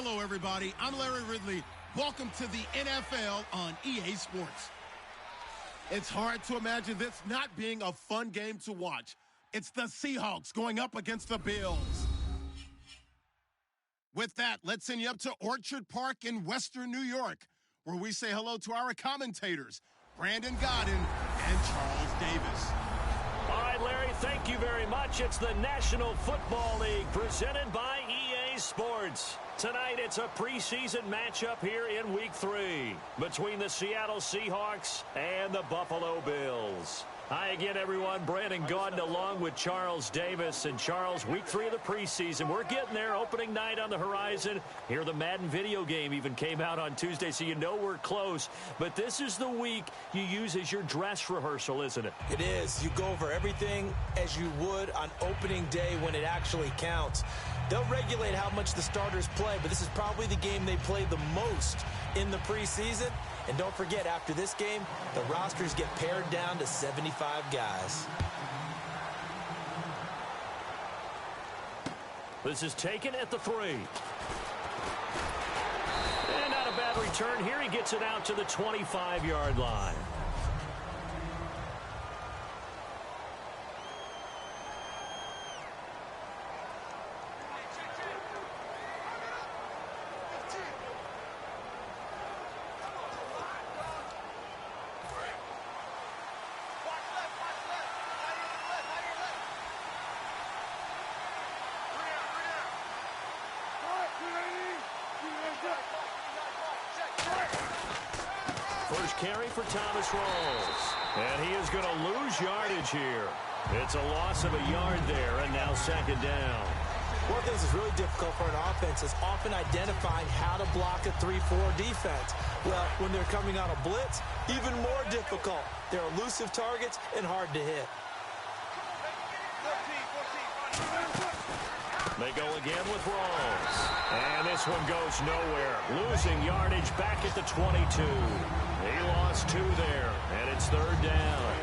Hello, everybody. I'm Larry Ridley. Welcome to the NFL on EA Sports. It's hard to imagine this not being a fun game to watch. It's the Seahawks going up against the Bills. With that, let's send you up to Orchard Park in Western New York, where we say hello to our commentators, Brandon Godden and Charles Davis. All right, Larry, thank you very much. It's the National Football League presented by EA Sports. Tonight, it's a preseason matchup here in Week 3 between the Seattle Seahawks and the Buffalo Bills. Hi again, everyone. Brandon Gaudin along with Charles Davis. And Charles, Week 3 of the preseason. We're getting there. Opening night on the horizon. Here, the Madden video game even came out on Tuesday, so you know we're close. But this is the week you use as your dress rehearsal, isn't it? It is. You go over everything as you would on opening day when it actually counts. They'll regulate how much the starters play, but this is probably the game they play the most in the preseason. And don't forget, after this game, the rosters get pared down to 75 guys. This is taken at the 3. And not a bad return here. He gets it out to the 25-yard line. First carry for Thomas Rawls. And he is going to lose yardage here. It's a loss of a yard there, and now second down. One of the things that's really difficult for an offense is often identifying how to block a 3-4 defense. Well, when they're coming on a blitz, even more difficult. They're elusive targets and hard to hit. They go again with Rawls. And this one goes nowhere. Losing yardage back at the 22. He lost 2 there, and it's third down.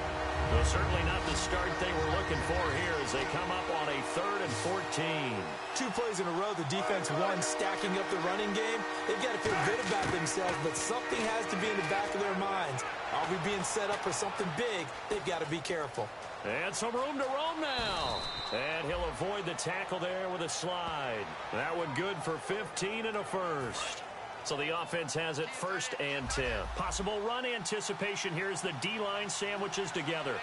Well, certainly not the start they were looking for here as they come up on a 3rd and 14. 2 plays in a row, the defense won, stacking up the running game. They've got to feel good about themselves, but something has to be in the back of their minds. Are we being set up for something big? They've got to be careful. And some room to roam now. And he'll avoid the tackle there with a slide. That one good for 15 and a first. So the offense has it 1st and 10. Possible run anticipation here as the D-line sandwiches together.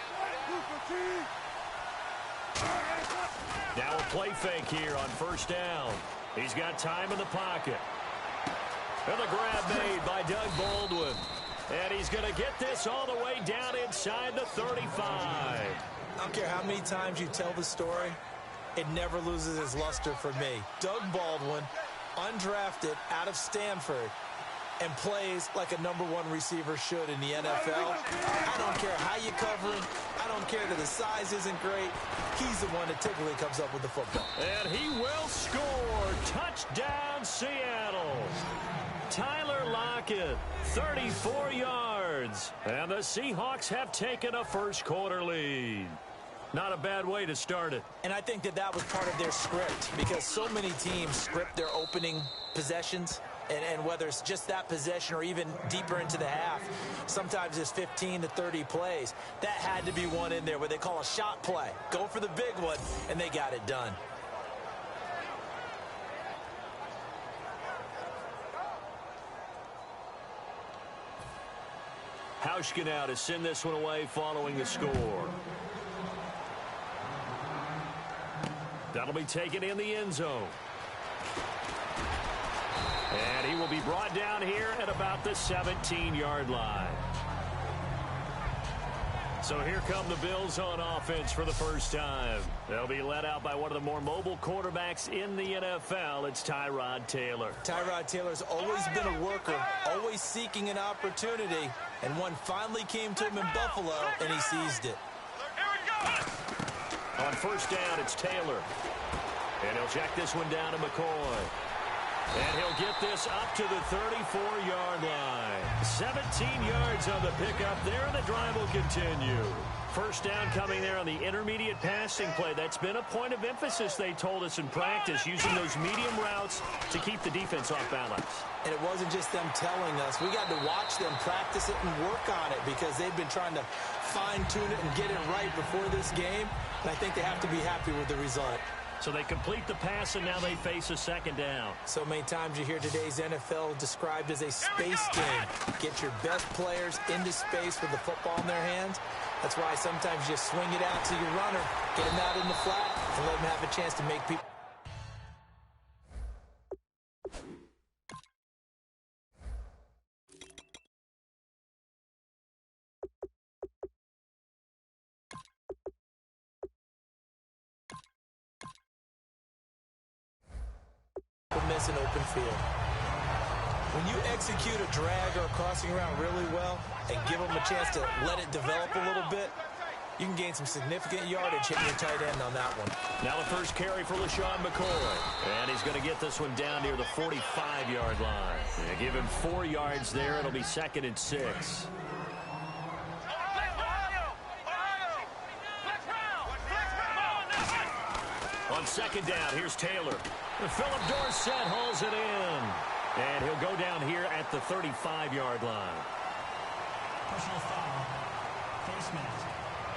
Now a play fake here on 1st down. He's got time in the pocket. And the grab made by Doug Baldwin. And he's going to get this all the way down inside the 35. I don't care how many times you tell the story, it never loses its luster for me. Doug Baldwin, undrafted out of Stanford, and plays like a #1 receiver should in the NFL. I don't care how you cover him. I don't care that his size isn't great. He's the one that typically comes up with the football. And he will score. Touchdown, Seattle. Tyler Lockett, 34 yards. And the Seahawks have taken a 1st quarter lead. Not a bad way to start it. And I think that was part of their script, because so many teams script their opening possessions, and whether it's just that possession or even deeper into the half, sometimes it's 15 to 30 plays. That had to be one in there where they call a shot play. Go for the big one, and they got it done. Hauschka now to send this one away following the score. That'll be taken in the end zone. And he will be brought down here at about the 17-yard line. So here come the Bills on offense for the first time. They'll be led out by one of the more mobile quarterbacks in the NFL. It's Tyrod Taylor. Tyrod Taylor's always been a worker, always seeking an opportunity, and one finally came to him in Buffalo, and he seized it. On 1st down, it's Taylor. And he'll check this one down to McCoy. And he'll get this up to the 34-yard line. 17 yards on the pickup there, and the drive will continue. First down coming there on the intermediate passing play. That's been a point of emphasis, they told us in practice, using those medium routes to keep the defense off balance. And it wasn't just them telling us. We got to watch them practice it and work on it because they've been trying to fine-tune it and get it right before this game. And I think they have to be happy with the result. So they complete the pass, and now they face a second down. So many times you hear today's NFL described as a space game. Get your best players into space with the football in their hands. That's why sometimes you swing it out to your runner, get him out in the flat, and let him have a chance to make people. Miss an open field. When you execute a drag or a crossing route really well and give them a chance to let it develop a little bit, you can gain some significant yardage hitting your tight end on that one. Now the first carry for LaShawn McCoy. And he's going to get this one down near the 45-yard line. Yeah, give him 4 yards there. It'll be 2nd and 6. On second down, here's Taylor. Philip Dorsett hauls it in. And he'll go down here at the 35-yard line. Personal foul. Face mask.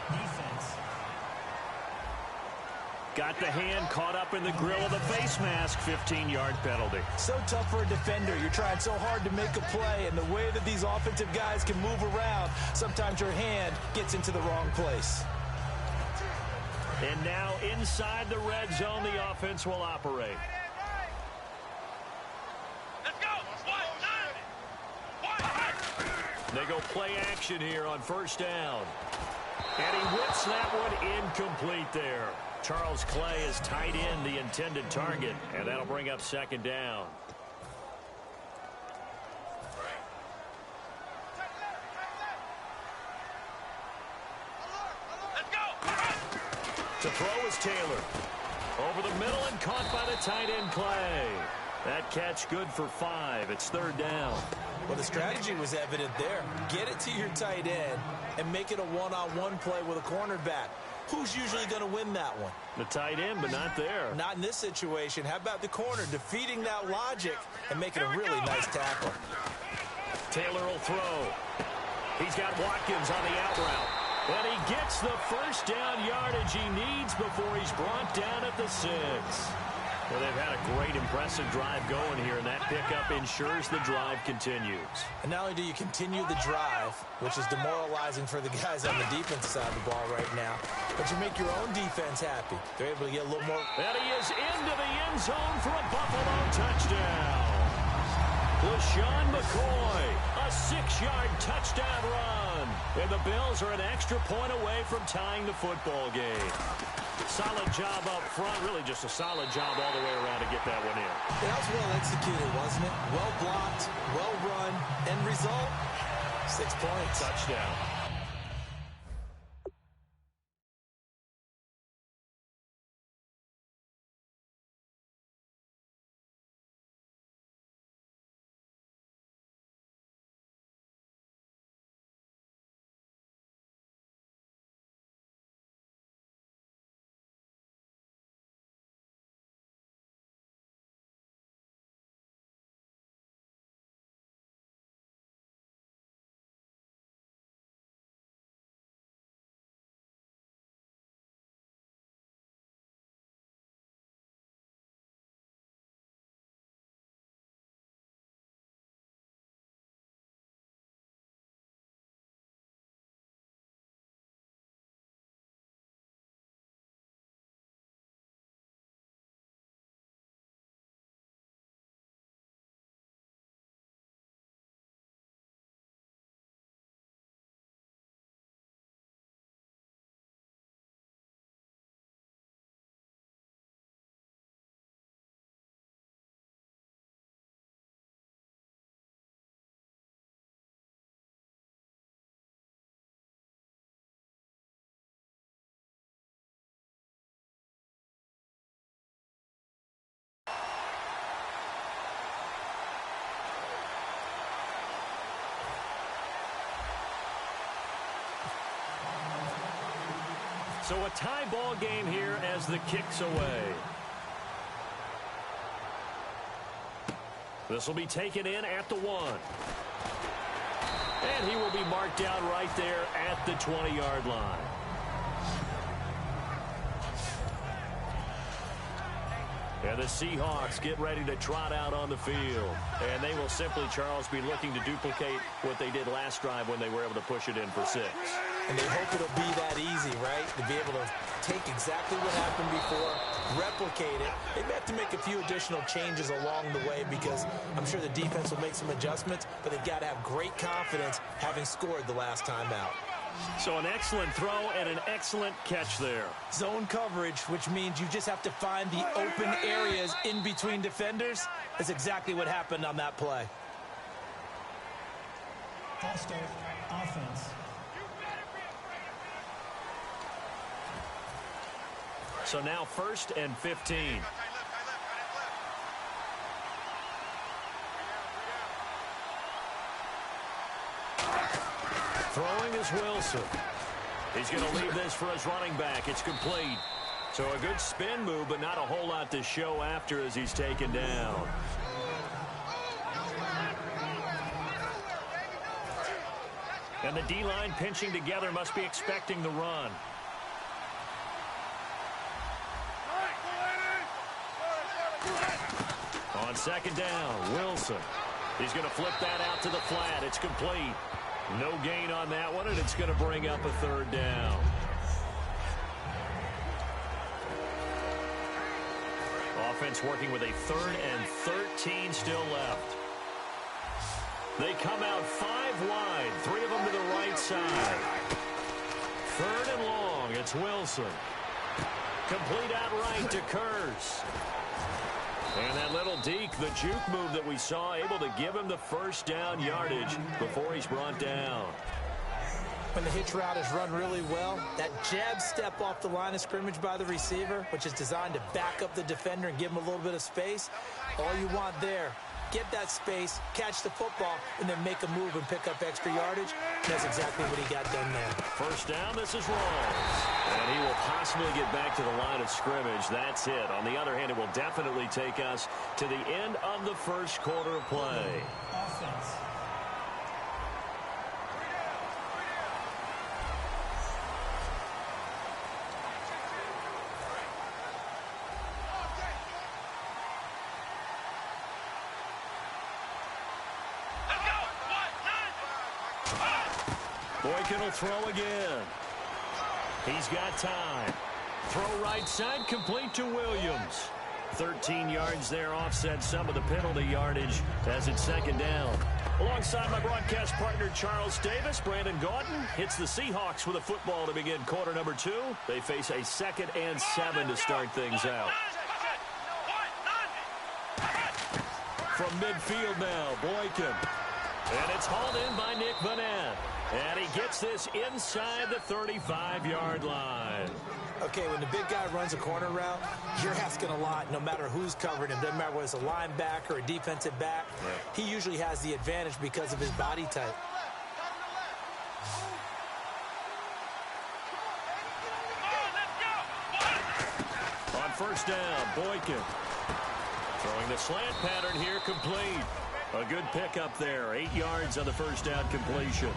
Defense. Got the hand caught up in the grill of the face mask. 15-yard penalty. So tough for a defender. You're trying so hard to make a play, and the way that these offensive guys can move around, sometimes your hand gets into the wrong place. And now inside the red zone, the offense will operate. They go play action here on first down. And he whips that one incomplete there. Charles Clay is tight end, the intended target, and that'll bring up second down. To throw is Taylor. Over the middle and caught by the tight end Clay. That catch good for 5. It's 3rd down. Well, the strategy was evident there. Get it to your tight end and make it a one-on-one play with a cornerback. Who's usually going to win that one? The tight end, but not there. Not in this situation. How about the corner defeating that logic and making a really nice tackle? Taylor will throw. He's got Watkins on the out route. And he gets the first down yardage he needs before he's brought down at the 6. Well, they've had a great, impressive drive going here, and that pickup ensures the drive continues. And not only do you continue the drive, which is demoralizing for the guys on the defensive side of the ball right now, but you make your own defense happy. They're able to get a little more. And he is into the end zone for a Buffalo touchdown. LaShawn McCoy, a 6-yard touchdown run. And the Bills are an extra point away from tying the football game. Solid job up front, really just a solid job all the way around to get that one in. That was well executed, wasn't it? Well blocked, well run, end result, 6 points. Touchdown. So a tie ball game here as the kick's away. This will be taken in at the 1. And he will be marked down right there at the 20-yard line. And the Seahawks get ready to trot out on the field. And they will simply, Charles, be looking to duplicate what they did last drive when they were able to push it in for 6. And they hope it'll be that easy, right? To be able to take exactly what happened before, replicate it. They may have to make a few additional changes along the way because I'm sure the defense will make some adjustments, but they've got to have great confidence having scored the last time out. So an excellent throw and an excellent catch there. Zone coverage, which means you just have to find the open areas in between defenders. That's exactly what happened on that play. False start, offense. So now 1st and 15. Throwing is Wilson. He's going to leave this for his running back. It's complete. So a good spin move, but not a whole lot to show after as he's taken down. And the D-line pinching together must be expecting the run. On 2nd down, Wilson. He's going to flip that out to the flat. It's complete. No gain on that one, and it's going to bring up a 3rd down. Offense working with a 3rd and 13 still left. They come out 5 wide, 3 of them to the right side. 3rd and long, it's Wilson. Complete out right to Kurz. And that little deke, the juke move that we saw, able to give him the 1st down yardage before he's brought down. When the hitch route is run really well, that jab step off the line of scrimmage by the receiver, which is designed to back up the defender and give him a little bit of space, all you want there, get that space, catch the football, and then make a move and pick up extra yardage. That's exactly what he got done there. 1st down, this is Rawls. And he will possibly get back to the line of scrimmage. That's it. On the other hand, it will definitely take us to the end of the 1st quarter of play. Offense. Boykin will throw again. He's got time. Throw right side, complete to Williams. 13 yards there, offset some of the penalty yardage as it's 2nd down. Alongside my broadcast partner, Charles Davis, Brandon Gaudin hits the Seahawks with a football to begin quarter number 2. They face a 2nd and 7 to start things out. From midfield now, Boykin. And it's hauled in by Nick Vanette. And he gets this inside the 35-yard line. Okay, when the big guy runs a corner route, you're asking a lot no matter who's covering him. Doesn't matter whether it's a linebacker or a defensive back. He usually has the advantage because of his body type. On 1st down, Boykin. Throwing the slant pattern here, complete. A good pickup there. 8 yards on the 1st down completion.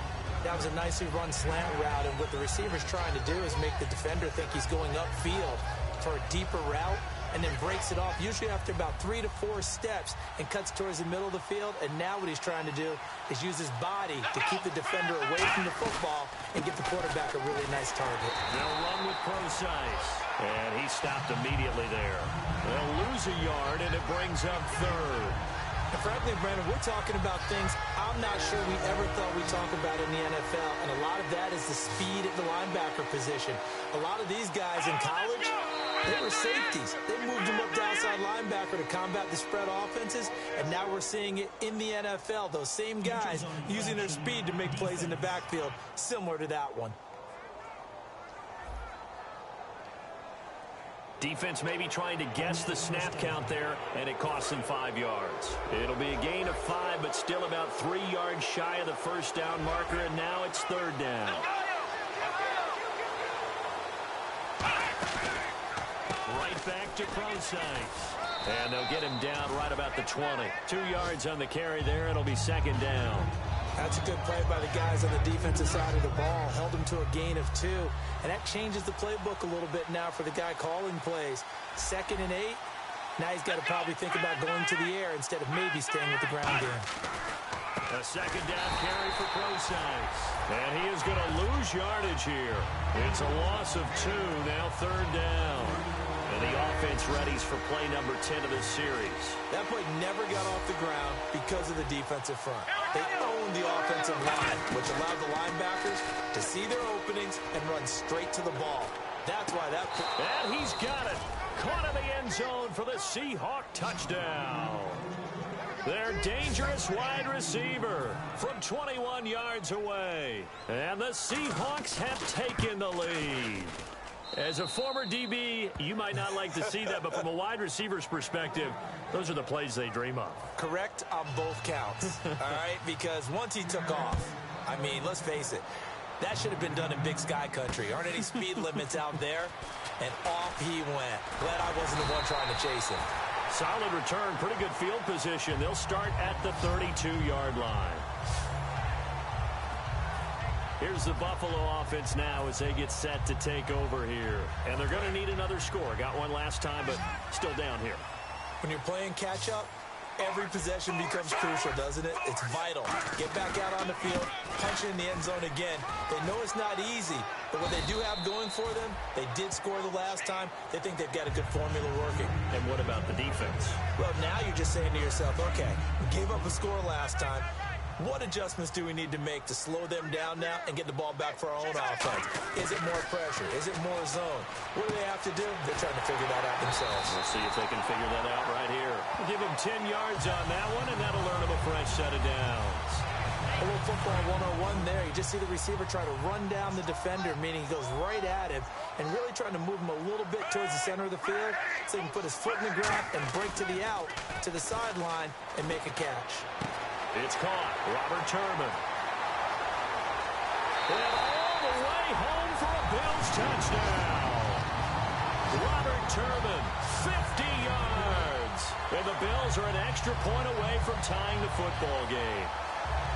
That was a nicely run slant route, and what the receiver's trying to do is make the defender think he's going upfield for a deeper route, and then breaks it off, usually after about 3 to 4 steps, and cuts towards the middle of the field. And now what he's trying to do is use his body to keep the defender away from the football and give the quarterback a really nice target. They'll run with Preseason, and he stopped immediately there. They'll lose a yard, and it brings up 3rd. And frankly, Brandon, we're talking about things I'm not sure we ever thought we'd talk about in the NFL, and a lot of that is the speed at the linebacker position. A lot of these guys in college, they were safeties. They moved them up to outside linebacker to combat the spread offenses, and now we're seeing it in the NFL. Those same guys using their speed to make plays in the backfield, similar to that one. Defense maybe trying to guess the snap count there, and it costs them 5 yards. It'll be a gain of 5, but still about 3 yards shy of the 1st down marker, and now it's 3rd down. Right back to Preseason. And they'll get him down right about the 20. 2 yards on the carry there. It'll be second down. That's a good play by the guys on the defensive side of the ball. Held him to a gain of 2. And that changes the playbook a little bit now for the guy calling plays. 2nd and 8. Now he's got to probably think about going to the air instead of maybe staying with the ground game. A second down carry for Preseason. And he is going to lose yardage here. It's a loss of 2, now 3rd down. And the offense readies for play number 10 of this series. That play never got off the ground because of the defensive front. They owned the offensive line, which allowed the linebackers to see their openings and run straight to the ball. That's why that... And he's got it. Caught in the end zone for the Seahawk touchdown. Their dangerous wide receiver from 21 yards away. And the Seahawks have taken the lead. As a former DB, you might not like to see that, but from a wide receiver's perspective, those are the plays they dream of. Correct on both counts, all right? Because once he took off, I mean, let's face it, that should have been done in Big Sky Country. Aren't any speed limits out there? And off he went. Glad I wasn't the one trying to chase him. Solid return, pretty good field position. They'll start at the 32-yard line. Here's the Buffalo offense now as they get set to take over here. And they're going to need another score. Got one last time, but still down here. When you're playing catch-up, every possession becomes crucial, doesn't it? It's vital. Get back out on the field, punch it in the end zone again. They know it's not easy, but what they do have going for them, they did score the last time. They think they've got a good formula working. And what about the defense? Well, now you're just saying to yourself, okay, we gave up a score last time. What adjustments do we need to make to slow them down now and get the ball back for our own offense? Is it more pressure? Is it more zone? What do they have to do? They're trying to figure that out themselves. We'll see if they can figure that out right here. We'll give them 10 yards on that one, and that'll earn them a fresh set of downs. A little football 101 there. You just see the receiver try to run down the defender, meaning he goes right at him and really trying to move him a little bit towards the center of the field so he can put his foot in the ground and break to the out, to the sideline, and make a catch. It's caught. Robert Turman. And all the way home for a Bills touchdown. Robert Turman, 50 yards. And the Bills are an extra point away from tying the football game.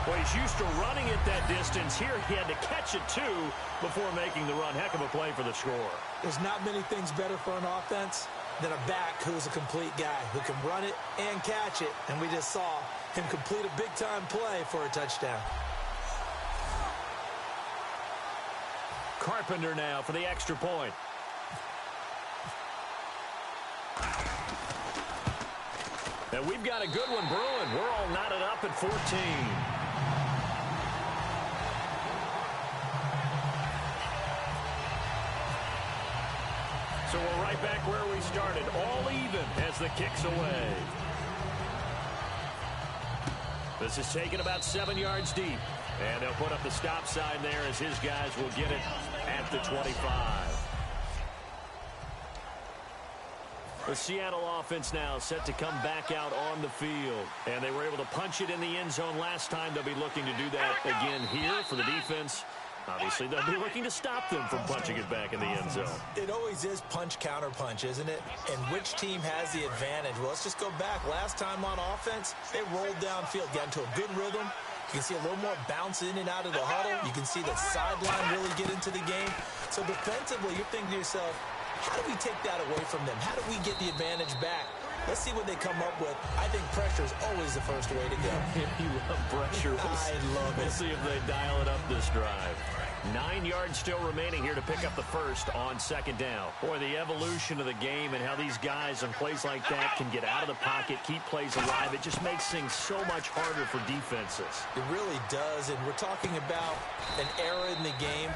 Well, he's used to running it that distance. Here he had to catch it, too, before making the run. Heck of a play for the score. There's not many things better for an offense than a back who's a complete guy who can run it and catch it. And we just saw him complete a big-time play for a touchdown. Carpenter now for the extra point. And we've got a good one brewing. We're all knotted up at 14. So we're right back where we started, all even as the kick's away. This is taken about 7 yards deep. And they'll put up the stop sign there as his guys will get it at the 25. The Seattle offense now set to come back out on the field. And they were able to punch it in the end zone last time. They'll be looking to do that again here for the defense. Obviously, they'll be looking to stop them from punching it back in the end zone. It always is punch-counter-punch, isn't it? And which team has the advantage? Well, let's just go back. Last time on offense, they rolled downfield, got into a good rhythm. You can see a little more bounce in and out of the huddle. You can see the sideline really get into the game. So defensively, you're thinking to yourself, how do we take that away from them? How do we get the advantage back? Let's see what they come up with. I think pressure is always the first way to go. You love pressure. I love it. We'll see if they dial it up this drive. 9 yards still remaining here to pick up the first on second down. Boy, the evolution of the game and how these guys on plays like that can get out of the pocket, keep plays alive, it just makes things so much harder for defenses. It really does, and we're talking about an era in the game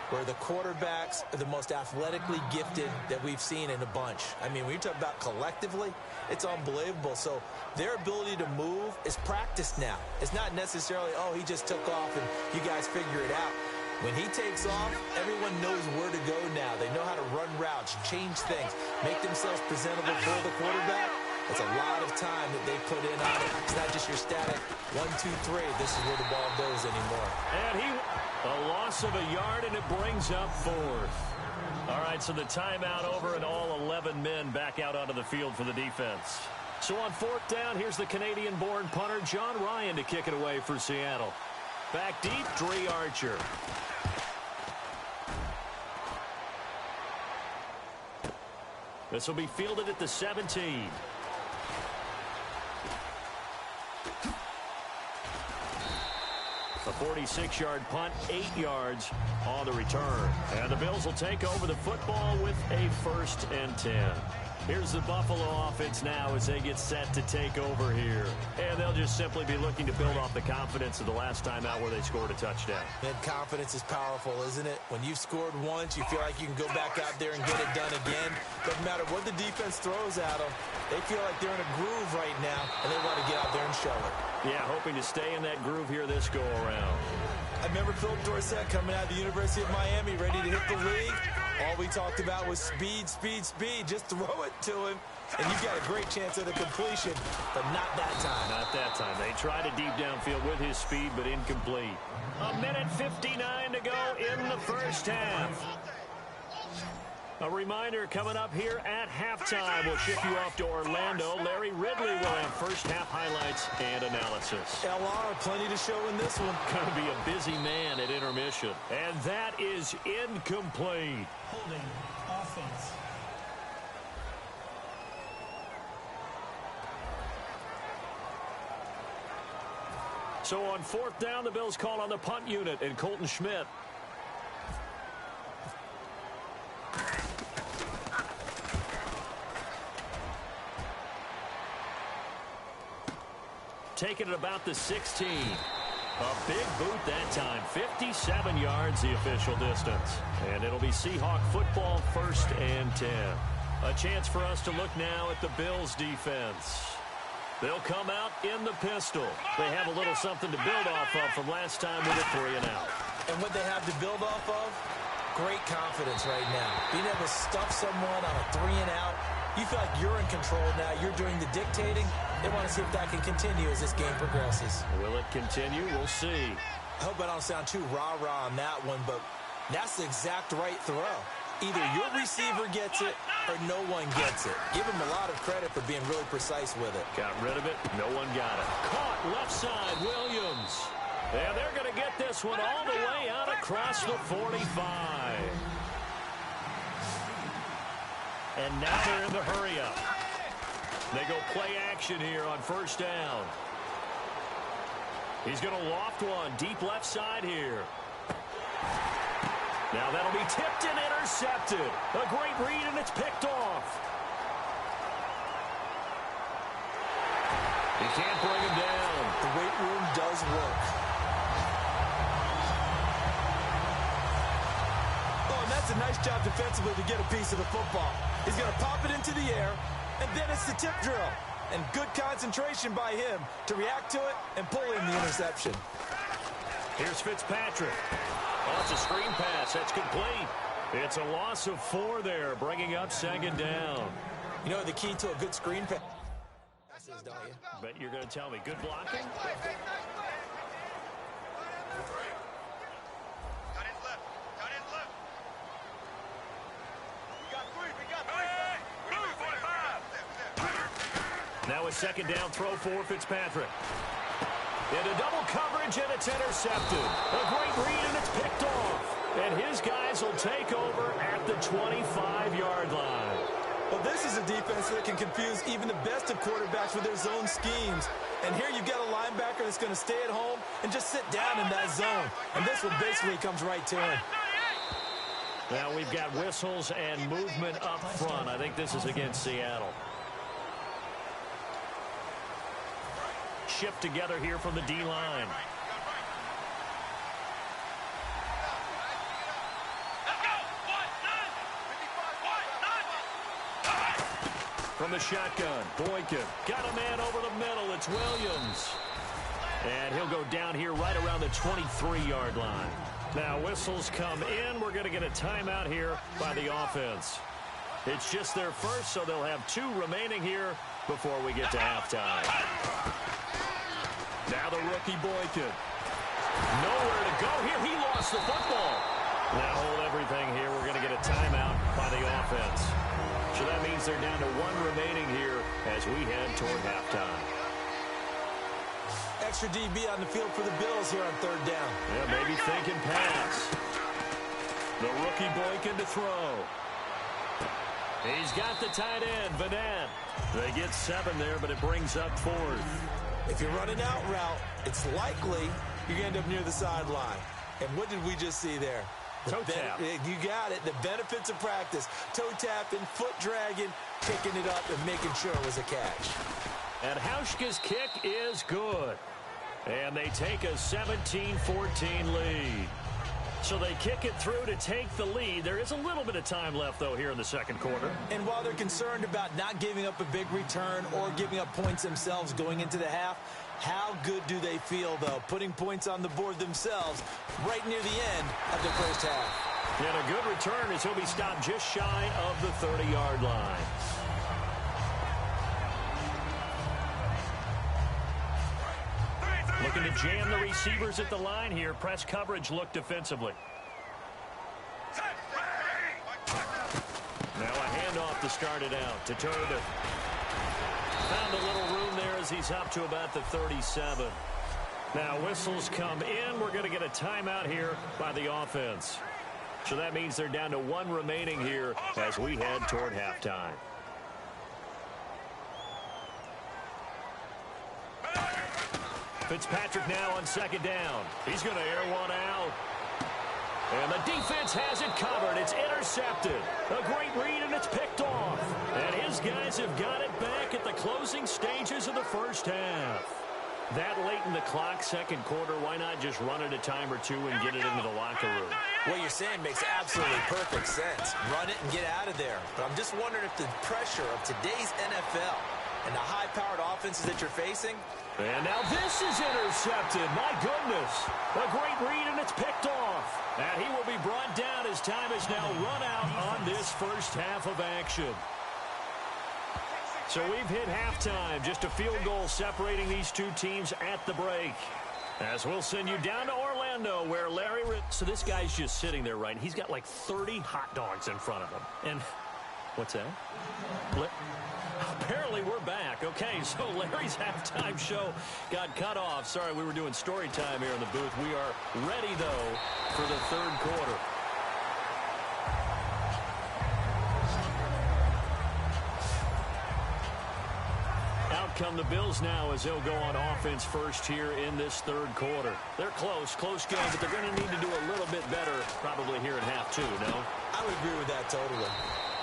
where the quarterbacks are the most athletically gifted that we've seen in a bunch. I mean, when you talk about collectively, it's unbelievable. So their ability to move is practiced now. It's not necessarily, oh, he just took off and you guys figure it out. When he takes off, everyone knows where to go now. They know how to run routes, change things, make themselves presentable for the quarterback. It's a lot of time that they put in on it. It's not just your static 1, 2, 3. This is where the ball goes anymore. And a loss of a yard, and it brings up fourth. All right, so the timeout over and all 11 men back out onto the field for the defense. So on fourth down, here's the Canadian-born punter, John Ryan, to kick it away for Seattle. Back deep, Dre Archer. This will be fielded at the 17. A 46-yard punt, 8 yards on the return. And the Bills will take over the football with a 1st and 10. Here's the Buffalo offense now as they get set to take over here. And they'll just simply be looking to build off the confidence of the last time out where they scored a touchdown. And confidence is powerful, isn't it? When you've scored once, you feel like you can go back out there and get it done again. Doesn't matter what the defense throws at them. They feel like they're in a groove right now, and they want to get out there and show it. Yeah, hoping to stay in that groove here this go-around. I remember Philip Dorsett coming out of the University of Miami ready to hit the league. All we talked about was speed, speed, speed. Just throw it to him, and you've got a great chance at a completion, but not that time. Not that time. They tried it deep downfield with his speed, but incomplete. A minute 59 to go in the first half. A reminder coming up here at halftime. We'll ship you off to Orlando. Larry Ridley will have first half highlights and analysis. LR, plenty to show in this one. Going to be a busy man at intermission. And that is incomplete. Holding offense. So on fourth down, the Bills call on the punt unit and Colton Schmidt. Taking it about the 16. A big boot that time. 57 yards the official distance. And it'll be Seahawk football, 1st and 10. A chance for us to look now at the Bills defense. They'll come out in the pistol. They have a little something to build off of from last time with a 3 and out. And what they have to build off of? Great confidence right now. Being able to stuff someone on a 3 and out. You feel like you're in control now. You're doing the dictating. They want to see if that can continue as this game progresses. Will it continue? We'll see. I hope I don't sound too rah-rah on that one, but that's the exact right throw. Either your receiver gets it or no one gets it. Give him a lot of credit for being really precise with it. Got rid of it. No one got it. Caught left side, Williams. And they're going to get this one all the way out across the 45. And now they're in the hurry-up. They go play action here on first down. He's going to loft one deep left side here. Now that'll be tipped and intercepted. A great read, and it's picked off. He can't bring him down. The weight room does work. Oh, and that's a nice job defensively to get a piece of the football. He's going to pop it into the air, and then it's the tip drill. And good concentration by him to react to it and pull in the interception. Here's Fitzpatrick. Oh, it's a screen pass. That's complete. It's a loss of 4 there, bringing up 2nd down. You know the key to a good screen pass is, don't you? Bet you're going to tell me. Good blocking? Now a 2nd down throw for Fitzpatrick. Into double coverage, and it's intercepted. A great read, and it's picked off. And his guys will take over at the 25-yard line. Well, this is a defense that can confuse even the best of quarterbacks with their zone schemes. And here you've got a linebacker that's going to stay at home and just sit down in that zone. And this one basically comes right to him. Now we've got whistles and movement up front. I think this is against Seattle. Shift together here from the D-line. From the shotgun, Boykin got a man over the middle. It's Williams. And he'll go down here right around the 23-yard line. Now whistles come in. We're going to get a timeout here by the offense. It's just their first, so they'll have 2 remaining here before we get to halftime. Now the rookie Boykin. Nowhere to go here. He lost the football. Now hold everything here. We're going to get a timeout by the offense. So that means they're down to 1 remaining here as we head toward halftime. Extra DB on the field for the Bills here on 3rd down. Yeah, maybe thinking pass. The rookie Boykin to throw. He's got the tight end, Vanette. They get 7 there, but it brings up 4th. If you're running out route, it's likely you're going to end up near the sideline. And what did we just see there? Toe tap. You got it. The benefits of practice. Toe tapping, foot dragging, picking it up, and making sure it was a catch. And Hauschka's kick is good. And they take a 17-14 lead. So they kick it through to take the lead. There is a little bit of time left, though, here in the second quarter. And while they're concerned about not giving up a big return or giving up points themselves going into the half, how good do they feel, though, putting points on the board themselves right near the end of the first half? And a good return as he'll be stopped just shy of the 30-yard line. Looking to jam the receivers at the line here. Press coverage look defensively. Now a handoff to start it out to Turner. Found a little room there as he's up to about the 37. Now whistles come in. We're going to get a timeout here by the offense. So that means they're down to 1 remaining here as we head toward halftime. Fitzpatrick now on 2nd down. He's going to air one out. And the defense has it covered. It's intercepted. A great read, and it's picked off. And his guys have got it back at the closing stages of the first half. That late in the clock, second quarter, why not just run it a time or two and get it into the locker room? What you're saying makes absolutely perfect sense. Run it and get out of there. But I'm just wondering if the pressure of today's NFL and the high-powered offenses that you're facing. And now this is intercepted. My goodness. A great read, and it's picked off. And he will be brought down as time is now run out on this first half of action. So we've hit halftime. Just a field goal separating these two teams at the break. As we'll send you down to Orlando where Larry... So this guy's just sitting there, right? He's got like 30 hot dogs in front of him. And what's that? Apparently we're back. Okay, so Larry's halftime show got cut off. Sorry, we were doing story time here in the booth. We are ready, though, for the third quarter. Out come the Bills now as they'll go on offense first here in this third quarter. They're close game, but they're going to need to do a little bit better probably here in half two, no? I would agree with that totally.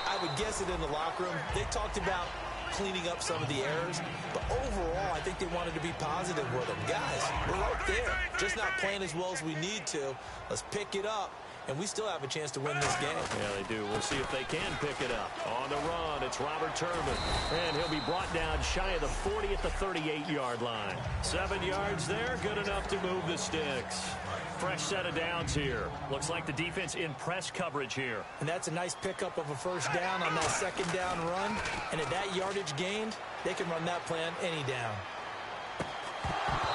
I would guess it in the locker room. They talked about cleaning up some of the errors, but overall, I think they wanted to be positive with them. Guys, we're right there. Just not playing as well as we need to. Let's pick it up, and we still have a chance to win this game. Yeah, they do. We'll see if they can pick it up. On the run, it's Robert Turbin, and he'll be brought down shy of the 40 at the 38-yard line. 7 yards there, good enough to move the sticks. Fresh set of downs here. Looks like the defense in press coverage here. And that's a nice pickup of a first down on that second down run. And at that yardage gained, they can run that plan any down.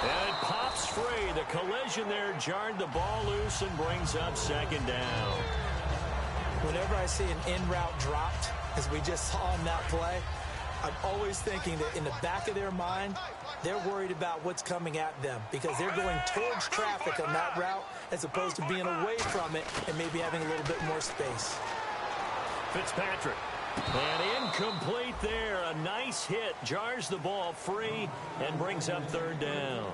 And it pops free. The collision there jarred the ball loose and brings up second down. Whenever I see an in-route dropped, as we just saw in that play, I'm always thinking that in the back of their mind, they're worried about what's coming at them because they're going towards traffic on that route as opposed to being away from it and maybe having a little bit more space. Fitzpatrick. And incomplete there. A nice hit. Jars the ball free and brings up third down.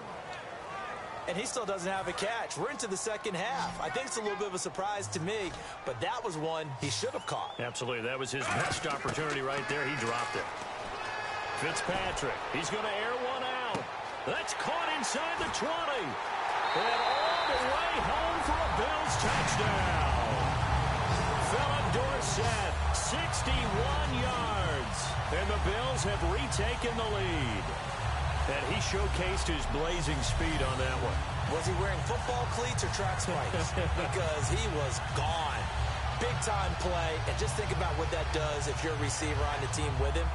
And he still doesn't have a catch. We're into the second half. I think it's a little bit of a surprise to me, but that was one he should have caught. Absolutely. That was his best opportunity right there. He dropped it. Fitzpatrick. He's going to air one out. That's caught inside the 20. And all the way home for a Bills touchdown. Philip Dorsett, 61 yards. And the Bills have retaken the lead. And he showcased his blazing speed on that one. Was he wearing football cleats or track spikes? Because he was gone. Big-time play. And just think about what that does if you're a receiver on the team with him.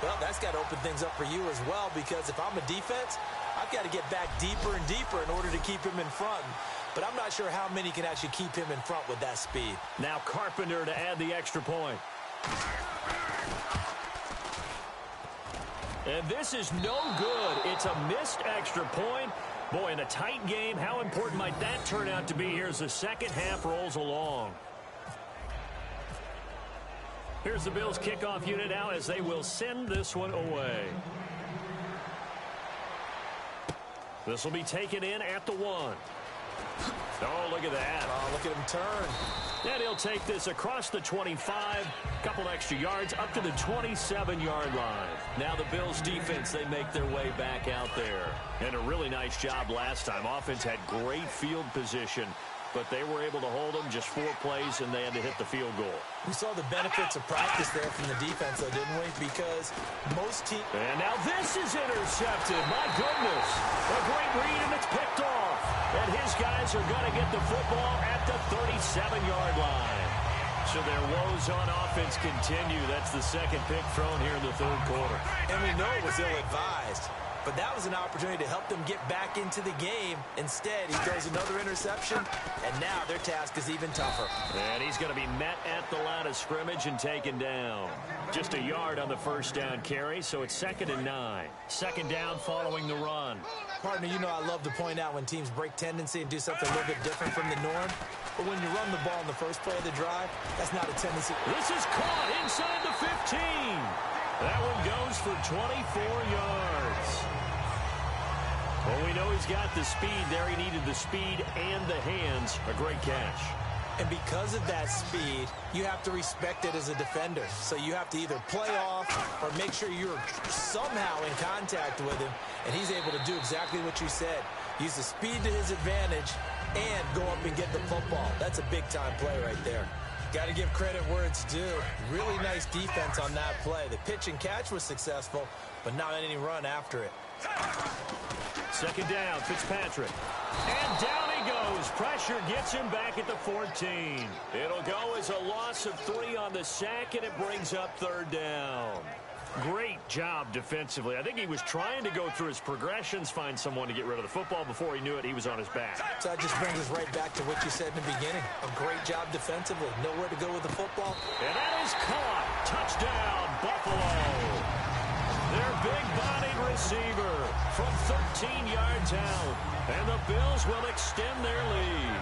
Well, that's got to open things up for you as well, because if I'm a defense, I've got to get back deeper and deeper in order to keep him in front. but I'm not sure how many can actually keep him in front with that speed. Now Carpenter to add the extra point. And this is no good. It's a missed extra point. Boy, in a tight game, how important might that turn out to be here as the second half rolls along? Here's the Bills kickoff unit now as they will send this one away. This will be taken in at the 1. Oh, look at that. Oh, look at him turn. And he'll take this across the 25, couple extra yards, up to the 27-yard line. Now the Bills defense, they make their way back out there. And a really nice job last time. Offense had great field position, but they were able to hold them just 4 plays, and they had to hit the field goal. We saw the benefits of practice there from the defense, though, didn't we? Because most teams... And now this is intercepted. My goodness. A great read, and it's picked off. And his guys are going to get the football at the 37-yard line. So their woes on offense continue. That's the second pick thrown here in the third quarter. And we know it was ill-advised. But that was an opportunity to help them get back into the game. Instead, he throws another interception, and now their task is even tougher. And he's going to be met at the line of scrimmage and taken down. Just a yard on the first down carry, so it's 2nd and 9. Second down following the run. Partner, you know I love to point out when teams break tendency and do something a little bit different from the norm. But when you run the ball in the first play of the drive, that's not a tendency. This is caught inside the 15. That one goes for 24 yards. Well, we know he's got the speed there. He needed the speed and the hands. A great catch. And because of that speed, you have to respect it as a defender. So you have to either play off or make sure you're somehow in contact with him. And he's able to do exactly what you said. Use the speed to his advantage and go up and get the football. That's a big-time play right there. Got to give credit where it's due. Really nice defense on that play. The pitch and catch was successful, but not any run after it. Second down, Fitzpatrick. And down he goes. Pressure gets him back at the 14. It'll go as a loss of 3 on the sack, and it brings up third down. Great job defensively. I think he was trying to go through his progressions, find someone to get rid of the football. Before he knew it, he was on his back. So that just brings us right back to what you said in the beginning. A great job defensively. Nowhere to go with the football. And that is caught. Touchdown, Buffalo. Their big-bodied receiver from 13 yards out. And the Bills will extend their lead.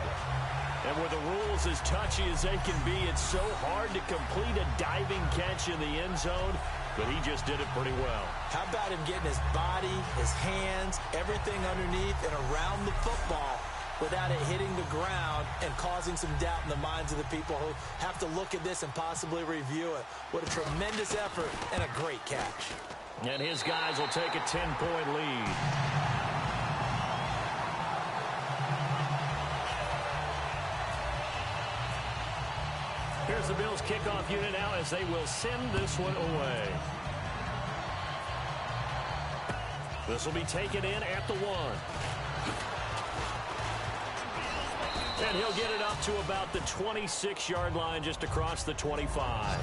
And with the rules as touchy as they can be, it's so hard to complete a diving catch in the end zone, but he just did it pretty well. How about him getting his body, his hands, everything underneath and around the football without it hitting the ground and causing some doubt in the minds of the people who have to look at this and possibly review it. What a tremendous effort and a great catch. And his guys will take a 10-point lead. Here's the Bills kickoff unit now as they will send this one away. This will be taken in at the 1. And he'll get it up to about the 26-yard line just across the 25.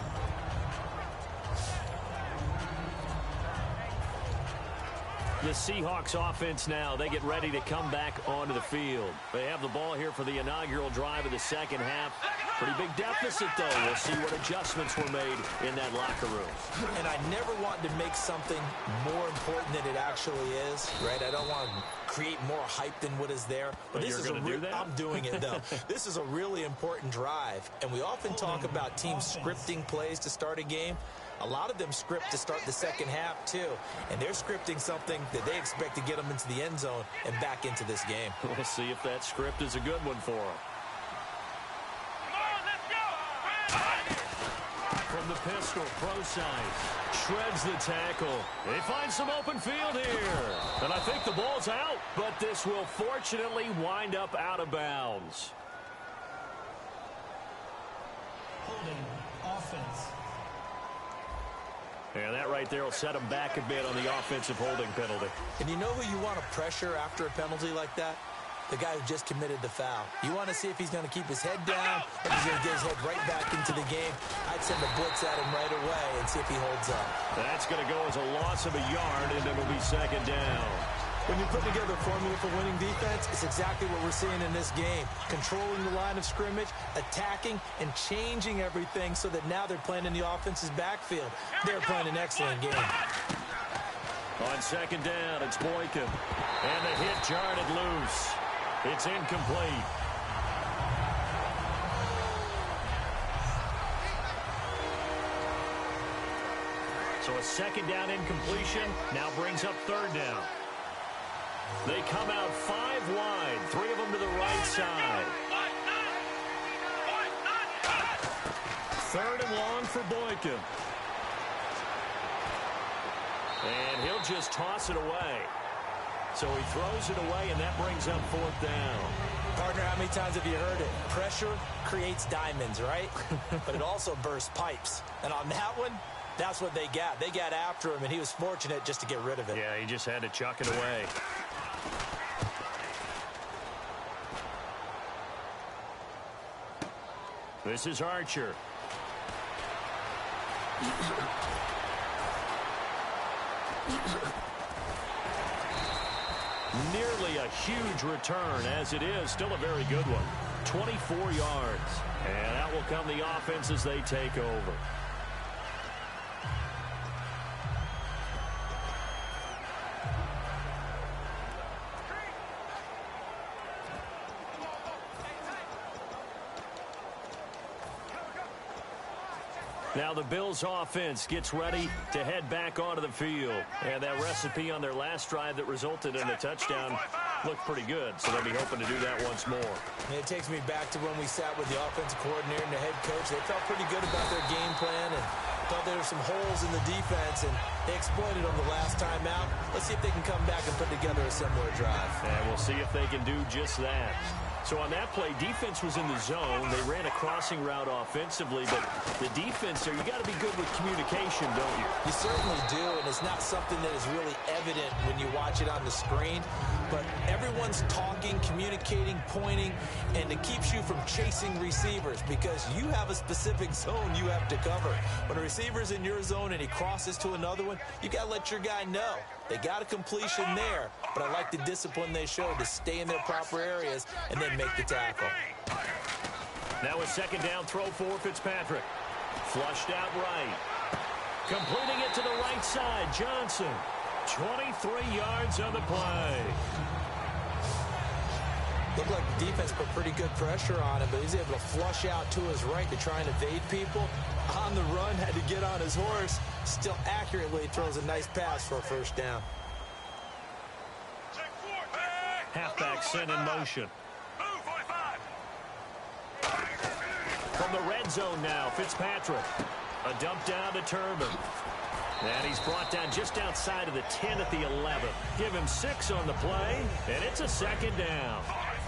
The Seahawks offense now, they get ready to come back onto the field. They have the ball here for the inaugural drive of the second half. Pretty big deficit, though. We'll see what adjustments were made in that locker room. And I never want to make something more important than it actually is, right? I don't want to create more hype than what is there. But this you're is going to do that? I'm doing it, though. This is a really important drive. And we often talk about teams scripting plays to start a game. A lot of them script to start the second half, too. And they're scripting something that they expect to get them into the end zone and back into this game. We'll see if that script is a good one for them. From the pistol, Preseason shreds the tackle. They find some open field here. And I think the ball's out, but this will fortunately wind up out of bounds. Holding offense. And that right there will set him back a bit on the offensive holding penalty. And you know who you want to pressure after a penalty like that? The guy who just committed the foul. You want to see if he's going to keep his head down or if he's going to get his head right back into the game. I'd send a blitz at him right away and see if he holds up. That's going to go as a loss of a yard, and it'll be second down. When you put together a formula for winning defense, it's exactly what we're seeing in this game. Controlling the line of scrimmage, attacking, and changing everything so that now they're playing in the offense's backfield. They're playing an excellent game. On second down, it's Boykin. And the hit jarred it loose. It's incomplete. So a second down incompletion now brings up third down. They come out 5 wide, 3 of them to the right side. Third and long for Boykin. And he'll just toss it away. So he throws it away, and that brings up fourth down. Partner, how many times have you heard it? Pressure creates diamonds, right? But it also bursts pipes. And on that one, that's what they got. They got after him, and he was fortunate just to get rid of it. Yeah, he just had to chuck it away. This is Archer. Nearly a huge return, as it is still a very good one. 24 yards. And that will come the offense as they take over. Now the Bills offense gets ready to head back onto the field. And that recipe on their last drive that resulted in a touchdown looked pretty good. So they'll be hoping to do that once more. And it takes me back to when we sat with the offensive coordinator and the head coach. They felt pretty good about their game plan and thought there were some holes in the defense. And they exploited them the last time out. Let's see if they can come back and put together a similar drive. And we'll see if they can do just that. So on that play, defense was in the zone. They ran a crossing route offensively, but the defense there, you got to be good with communication, don't you? You certainly do, and it's not something that is really evident when you watch it on the screen. But everyone's talking, communicating, pointing, and it keeps you from chasing receivers because you have a specific zone you have to cover. When a receiver's in your zone and he crosses to another one, you got to let your guy know. They got a completion there, but I like the discipline they showed to stay in their proper areas and then make the tackle. Now a second down throw for Fitzpatrick. Flushed out right. Completing it to the right side, Johnson. 23 yards on the play. Looked like the defense put pretty good pressure on him, but he's able to flush out to his right to try and evade people. On the run, had to get on his horse. Still accurately throws a nice pass for a first down. Halfback sent in motion. From the red zone now, Fitzpatrick. A dump down to Turbin. And he's brought down just outside of the 10 at the 11. Give him 6 on the play, and it's a second down.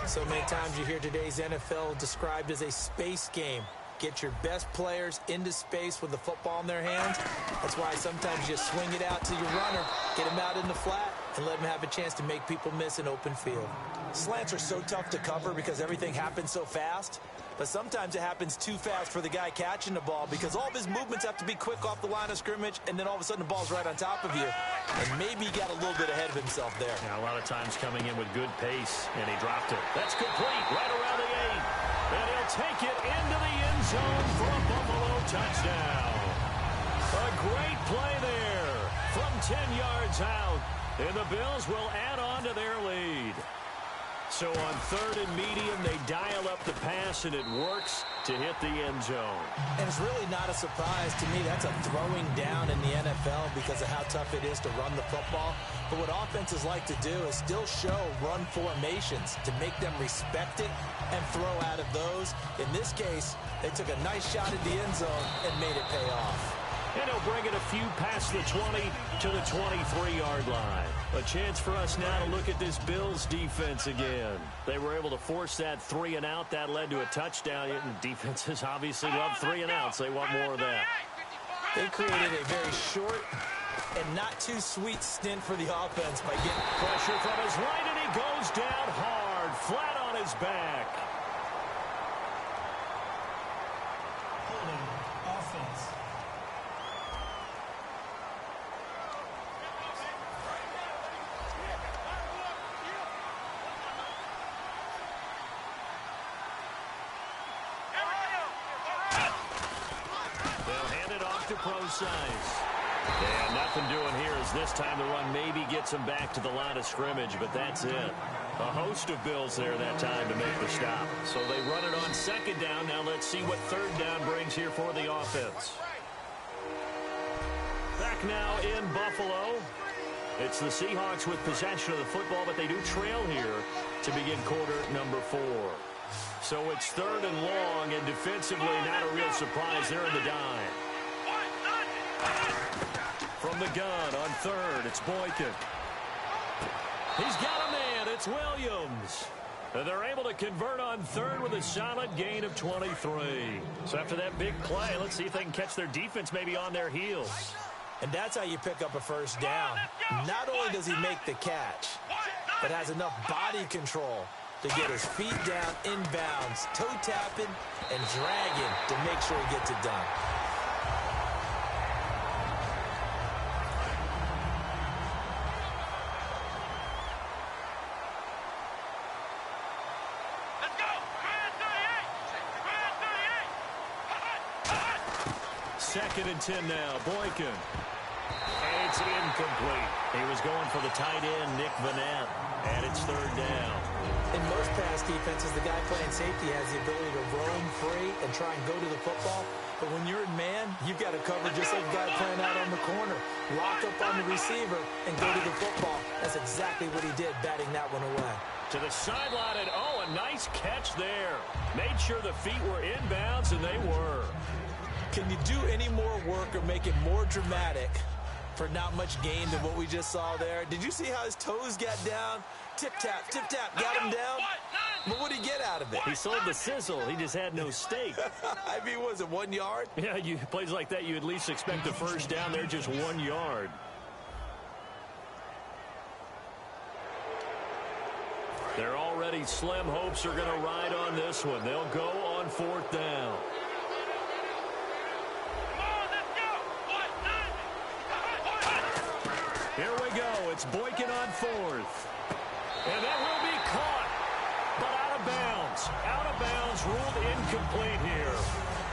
So many times you hear today's NFL described as a space game. Get your best players into space with the football in their hands. That's why sometimes you swing it out to your runner, get him out in the flat, and let him have a chance to make people miss an open field. Slants are so tough to cover because everything happens so fast. But sometimes it happens too fast for the guy catching the ball because all of his movements have to be quick off the line of scrimmage, and then all of a sudden the ball's right on top of you. And maybe he got a little bit ahead of himself there. Yeah, a lot of times coming in with good pace, and he dropped it. That's complete, right around the 8. And he'll take it into the end zone for a Buffalo touchdown. A great play there from 10 yards out, and the Bills will add on to their lead. So on third and medium, they dial up the pass, and it works to hit the end zone. And it's really not a surprise to me. That's a throwing down in the NFL because of how tough it is to run the football. But what offenses like to do is still show run formations to make them respect it and throw out of those. In this case, they took a nice shot at the end zone and made it pay off. And he'll bring it a few past the 20 to the 23-yard line. A chance for us now to look at this Bills defense again. They were able to force that 3 and out. That led to a touchdown. And defenses obviously love 3 and outs. They want more of that. They created a very short and not too sweet stint for the offense by getting pressure from his right, and he goes down hard, flat on his back. Holding offense. Prosise. And nothing doing here as this time the run maybe gets him back to the line of scrimmage, but that's it. A host of Bills there that time to make the stop. So they run it on second down. Now let's see what third down brings here for the offense. Back now in Buffalo. It's the Seahawks with possession of the football, but they do trail here to begin quarter number 4. So it's third and long, and defensively not a real surprise. They're in the dime. From the gun on third, it's Boykin. He's got a man. It's Williams. And they're able to convert on third with a solid gain of 23. So after that big play, let's see if they can catch their defense maybe on their heels. And that's how you pick up a first down. Not only does he make the catch, but has enough body control to get his feet down inbounds, toe tapping and dragging to make sure he gets it done. Second and 10 now, Boykin. And it's incomplete. He was going for the tight end, Nick Vanette. And it's third down. In most pass defenses, the guy playing safety has the ability to roam free and try and go to the football. But when you're in man, you've got to cover just like the guy playing out on the corner. Lock up on the receiver and go to the football. That's exactly what he did, batting that one away. To the sideline, and a nice catch there. Made sure the feet were inbounds, and they were. Can you do any more work or make it more dramatic for not much gain than what we just saw there? Did you see how his toes got down? Tip-tap, got him down. But what did he get out of it? He sold the sizzle. He just had no steak. I mean, was it 1 yard? Yeah, plays like that, you at least expect the first down there, just 1 yard. Their already slim hopes are going to ride on this one. They'll go on fourth down. Here we go. It's Boykin on fourth. And that will be caught, but out of bounds. Out of bounds, ruled incomplete here.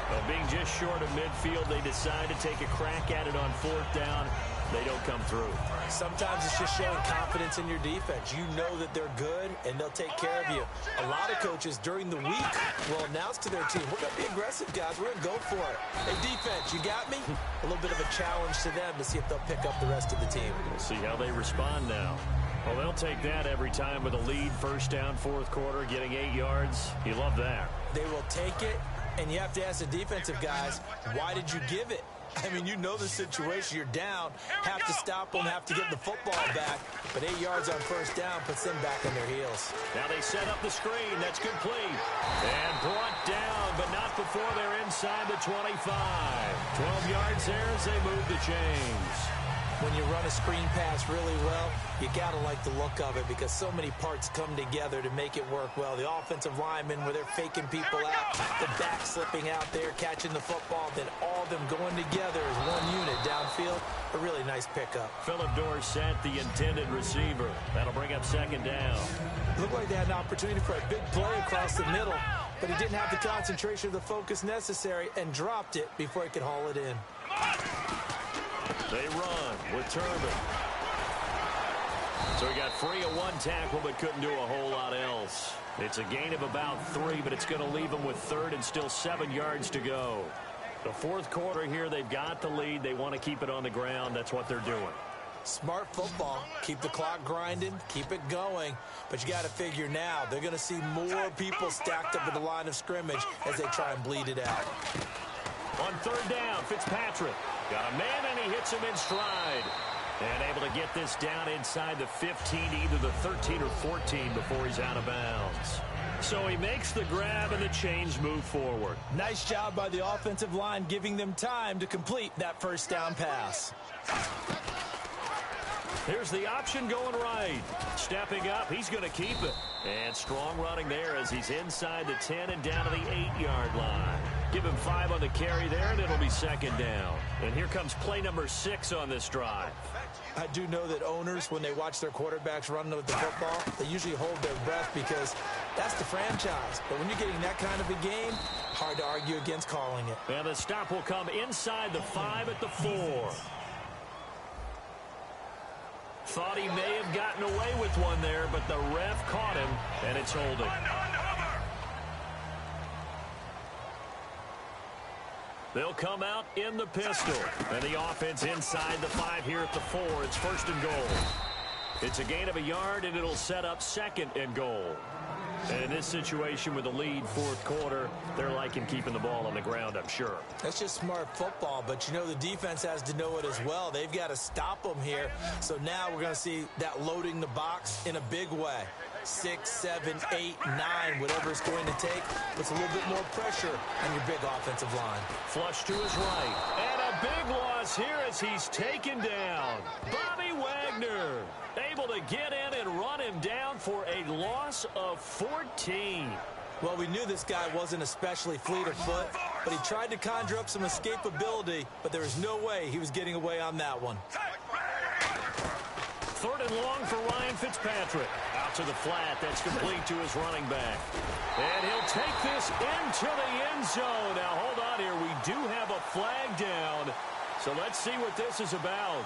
Well, being just short of midfield, they decide to take a crack at it on fourth down. They don't come through. Sometimes it's just showing confidence in your defense. You know that they're good, and they'll take care of you. A lot of coaches during the week will announce to their team, we're going to be aggressive, guys. We're going to go for it. Hey, defense, you got me? A little bit of a challenge to them to see if they'll pick up the rest of the team. We'll see how they respond now. Well, they'll take that every time with a lead, first down, fourth quarter, getting 8 yards. You love that. They will take it, and you have to ask the defensive guys, why did you give it? I mean, you know the situation. You're down, have to stop them, have to get the football back. But 8 yards on first down puts them back on their heels. Now they set up the screen. That's complete. And brought down, but not before they're inside the 25. 12 yards there as they move the chains. When you run a screen pass really well, you got to like the look of it because so many parts come together to make it work well. The offensive linemen, where they're faking people out, the back slipping out there, catching the football, then all of them going together as one unit downfield. A really nice pickup. Philip Dorsett, the intended receiver. That'll bring up second down. Looked like they had an opportunity for a big play across the middle, but he didn't have the concentration or the focus necessary and dropped it before he could haul it in. They run with Turbin. So he got free of one tackle but couldn't do a whole lot else. It's a gain of about 3, but it's going to leave them with third and still 7 yards to go. The fourth quarter here, they've got the lead. They want to keep it on the ground. That's what they're doing. Smart football. Keep the clock grinding. Keep it going. But you got to figure now, they're going to see more people stacked up at the line of scrimmage as they try and bleed it out. On third down, Fitzpatrick. Got a man, and he hits him in stride. And able to get this down inside the 15, either the 13 or 14 before he's out of bounds. So he makes the grab, and the chains move forward. Nice job by the offensive line, giving them time to complete that first down pass. Here's the option going right. Stepping up, he's going to keep it. And strong running there as he's inside the 10 and down to the 8-yard line. Give him 5 on the carry there, and it'll be second down. And here comes play number 6 on this drive. I do know that owners, when they watch their quarterbacks run with the football, they usually hold their breath because that's the franchise. But when you're getting that kind of a game, Hard to argue against calling it. And the stop will come inside the 5 at the 4. Thought he may have gotten away with one there, but the ref caught him, and it's holding. They'll come out in the pistol. And the offense inside the 5 here at the 4. It's 1st and goal. It's a gain of a yard, and it'll set up 2nd and goal. And in this situation with the lead 4th quarter, they're liking keeping the ball on the ground, I'm sure. That's just smart football, but you know the defense has to know it as well. They've got to stop them here. So now we're going to see that loading the box in a big way. 6, 7, 8, 9, whatever it's going to take, puts a little bit more pressure on your big offensive line. Flush to his right. And a big loss here as he's taken down. Bobby Wagner able to get in and run him down for a loss of 14. Well, we knew this guy wasn't especially fleet of foot, but he tried to conjure up some escapability, but there was no way he was getting away on that one. 3rd and long for Ryan Fitzpatrick. Out to the flat. That's complete to his running back. And he'll take this into the end zone. Now, hold on here. We do have a flag down. So let's see what this is about.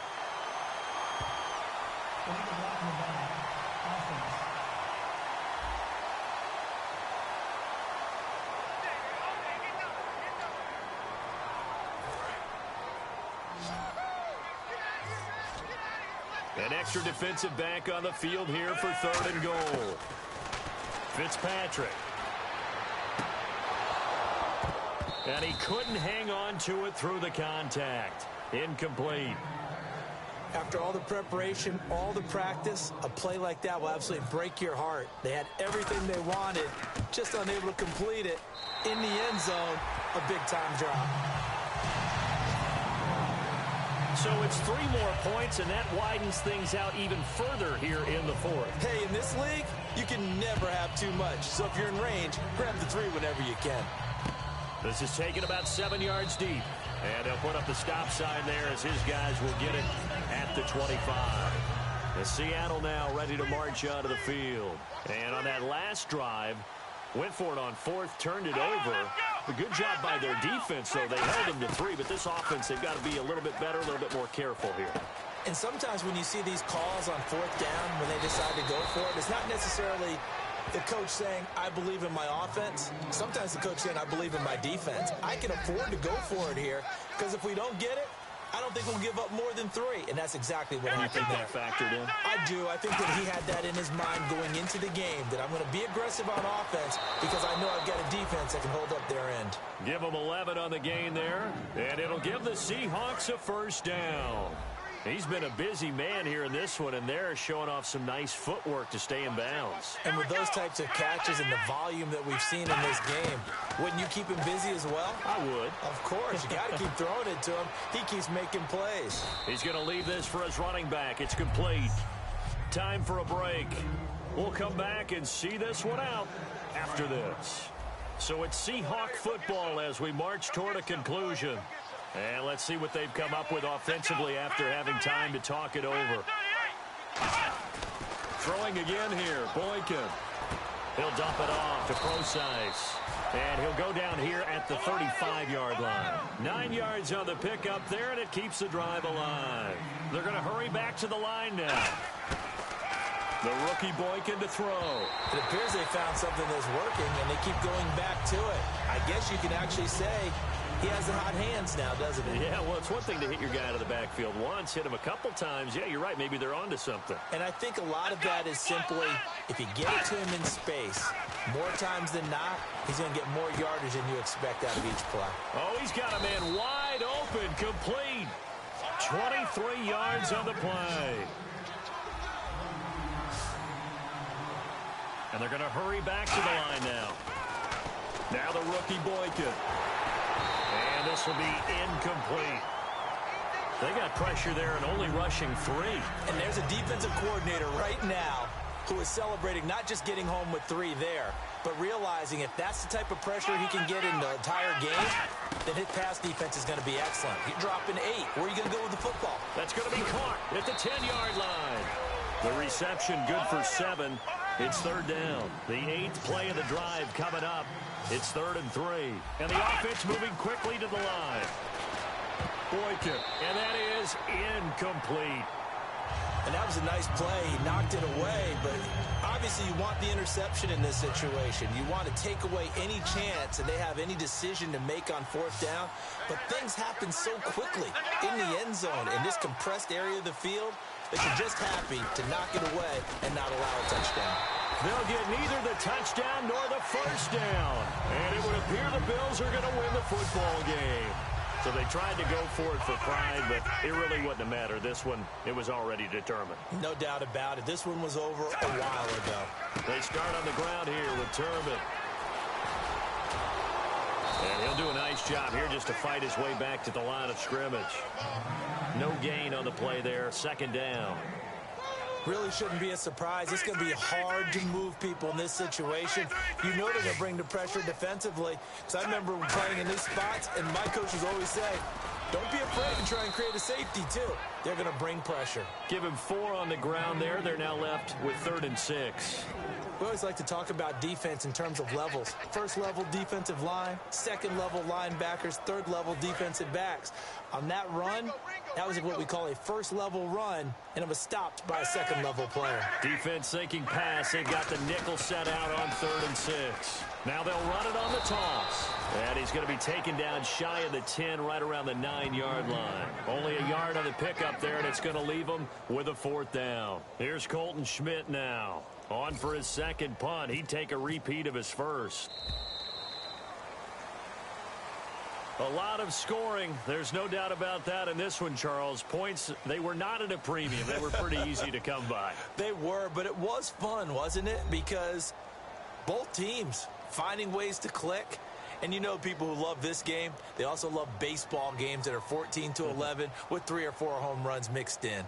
An extra defensive back on the field here for 3rd and goal. Fitzpatrick. And he couldn't hang on to it through the contact. Incomplete. After all the preparation, all the practice, a play like that will absolutely break your heart. They had everything they wanted, just unable to complete it. In the end zone, a big-time drop. So it's 3 more points, and that widens things out even further here in the 4th. Hey, in this league, you can never have too much. So if you're in range, grab the 3 whenever you can. This is taken about 7 yards deep. And they'll put up the stop sign there as his guys will get it at the 25. And Seattle now ready to march out of the field. And on that last drive, went for it on 4th, turned it over. A good job by their defense, though. They held them to 3, but this offense, they've got to be a little bit better, a little bit more careful here. And sometimes when you see these calls on 4th down, when they decide to go for it, it's not necessarily the coach saying, I believe in my offense. Sometimes the coach saying, I believe in my defense. I can afford to go for it here, because if we don't get it, I don't think we'll give up more than 3, and that's exactly what happened there. You think that factored in? I do. I think that he had that in his mind going into the game, that I'm going to be aggressive on offense because I know I've got a defense that can hold up their end. Give them 11 on the gain there, and it'll give the Seahawks a 1st down. He's been a busy man here in this one, and they're showing off some nice footwork to stay in bounds. And with those types of catches and the volume that we've seen in this game, wouldn't you keep him busy as well? I would. Of course. You got to keep throwing it to him. He keeps making plays. He's going to leave this for his running back. It's complete. Time for a break. We'll come back and see this one out after this. So it's Seahawk football as we march toward a conclusion. And let's see what they've come up with offensively after having time to talk it over. Throwing again here, Boykin. He'll dump it off to Preseason. And he'll go down here at the 35-yard line. 9 yards on the pickup there, and it keeps the drive alive. They're going to hurry back to the line now. The rookie Boykin to throw. It appears they found something that's working, and they keep going back to it. I guess you can actually say he has the hot hands now, doesn't he? Yeah, well, it's one thing to hit your guy out of the backfield once, hit him a couple times. Yeah, you're right. Maybe they're onto something. And I think a lot of that is simply, if you get it to him in space, more times than not, he's going to get more yardage than you expect out of each play. Oh, he's got a man wide open, complete. 23 yards on the play. And they're going to hurry back to the line now. Now the rookie Boykin. And this will be incomplete. They got pressure there and only rushing 3. And there's a defensive coordinator right now who is celebrating not just getting home with 3 there, but realizing if that's the type of pressure he can get in the entire game, then his pass defense is going to be excellent. You're dropping 8. Where are you going to go with the football? That's going to be caught at the 10-yard line. The reception good for 7. It's third down. The 8th play of the drive coming up. It's 3rd and 3. And the offense moving quickly to the line. Boykin. And that is incomplete. And that was a nice play. He knocked it away, but obviously you want the interception in this situation. You want to take away any chance and they have any decision to make on 4th down. But things happen so quickly in the end zone in this compressed area of the field that you're just happy to knock it away and not allow a touchdown. They'll get neither the touchdown nor the first down. And it would appear the Bills are going to win the football game. So they tried to go for it for pride, but it really wouldn't have mattered. This one, it was already determined. No doubt about it. This one was over a while ago. They start on the ground here with Turbin. And he'll do a nice job here just to fight his way back to the line of scrimmage. No gain on the play there. 2nd down. Really shouldn't be a surprise. It's going to be hard to move people in this situation. You know they're going to bring the pressure defensively. Because I remember playing in these spots, and my coaches always say, don't be afraid to try and create a safety, too. They're going to bring pressure. Give him 4 on the ground there. They're now left with 3rd and 6. We always like to talk about defense in terms of levels. 1st level defensive line, 2nd level linebackers, 3rd level defensive backs. On that run, that was what we call a 1st level run, and it was stopped by a 2nd level player. Defense sinking pass. They've got the nickel set out on 3rd and 6. Now they'll run it on the toss. And he's going to be taken down shy of the 10, right around the 9-yard line. Only a yard on the pickup there, and it's going to leave him with a 4th down. Here's Colton Schmidt now. On for his 2nd punt. He'd take a repeat of his 1st. A lot of scoring. There's no doubt about that in this one, Charles. Points, they were not at a premium. They were pretty easy to come by. They were, but it was fun, wasn't it? Because both teams finding ways to click. And you know people who love this game, they also love baseball games that are 14-11 with 3 or 4 home runs mixed in.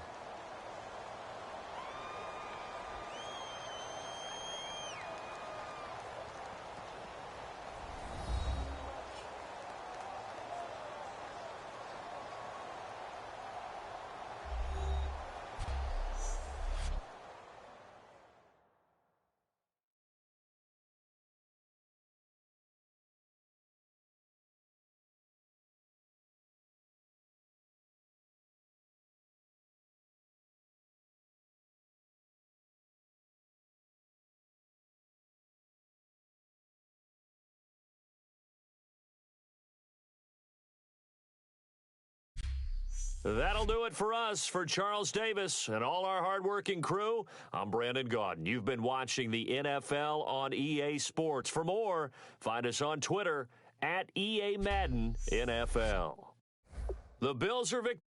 That'll do it for us. For Charles Davis and all our hardworking crew, I'm Brandon Gaudin. You've been watching the NFL on EA Sports. For more, find us on Twitter @EA Madden NFL. The Bills are victorious.